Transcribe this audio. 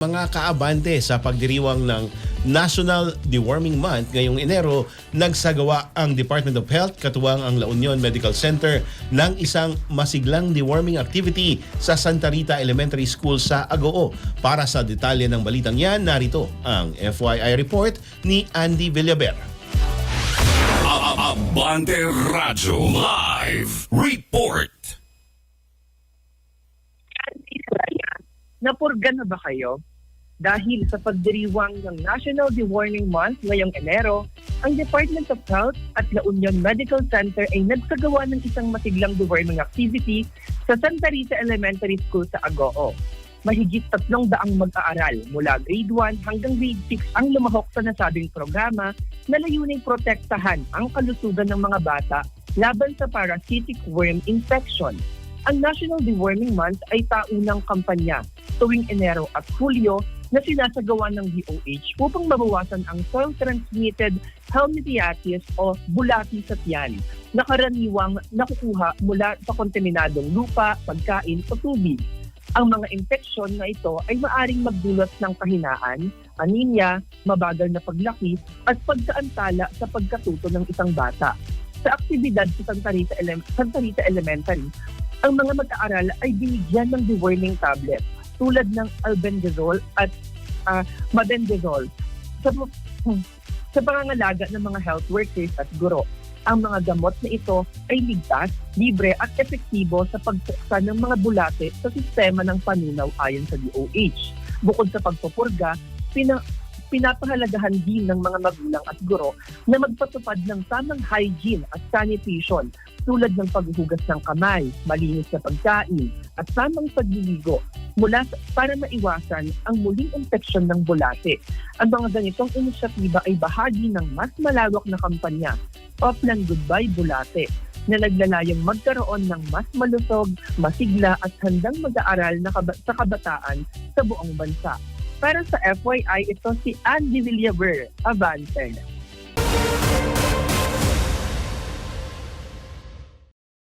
Mga kaabante sa pagdiriwang ng National Deworming Month ngayong Enero, nagsagawa ang Department of Health katuwang ang La Union Medical Center ng isang masiglang deworming activity sa Santa Rita Elementary School sa Agoo. Para sa detalye ng balitang yan, narito ang FYI report ni Andy Villaber. Abante Radyo Live Report. Napurga na ba kayo? Dahil sa pagdiriwang ng National Deworming Month ngayong Enero, ang Department of Health at La Union Medical Center ay nagsagawa ng isang masiglang deworming activity sa Santa Rita Elementary School sa Agoo. Mahigit 300 mag-aaral mula grade 1 hanggang grade 6 ang lumahok sa nasabing programa na layuning protektahan ang kalusugan ng mga bata laban sa parasitic worm infection. Ang National Deworming Month ay taunang kampanya tuwing Enero at Hulyo na sinasagawa ng DOH upang mabawasan ang soil-transmitted helminthiasis o bulati sa tiyan na karaniwang nakukuha mula sa kontaminadong lupa, pagkain o tubig. Ang mga infeksyon na ito ay maaring magdulot ng kahinaan, anemia, mabagal na paglaki at pagkaantala sa pagkatuto ng isang bata. Sa aktibidad sa Santa Rita Elementary, ang mga mag-aaral ay binigyan ng deworming tablet tulad ng albendazole at mabendazole sa pangangalaga ng mga health workers at guro. Ang mga gamot na ito ay ligtas, libre at epektibo sa pagtuksa ng mga bulate sa sistema ng panunaw ayon sa DOH. Bukod sa pagpupurga, pinapahalagahan din ng mga magulang at guro na magpatupad ng tamang hygiene at sanitation tulad ng paghuhugas ng kamay, malinis na pagkain at tamang pagliligo para maiwasan ang muling infeksyon ng bulate. Ang mga ganitong inisyatiba ay bahagi ng mas malawak na kampanya, Oplan Goodbye Bulate, na naglalayong magkaroon ng mas malusog, masigla at handang mag-aaral sa kabataan sa buong bansa. Para sa FYI, ito si Andy Villaber, Abante.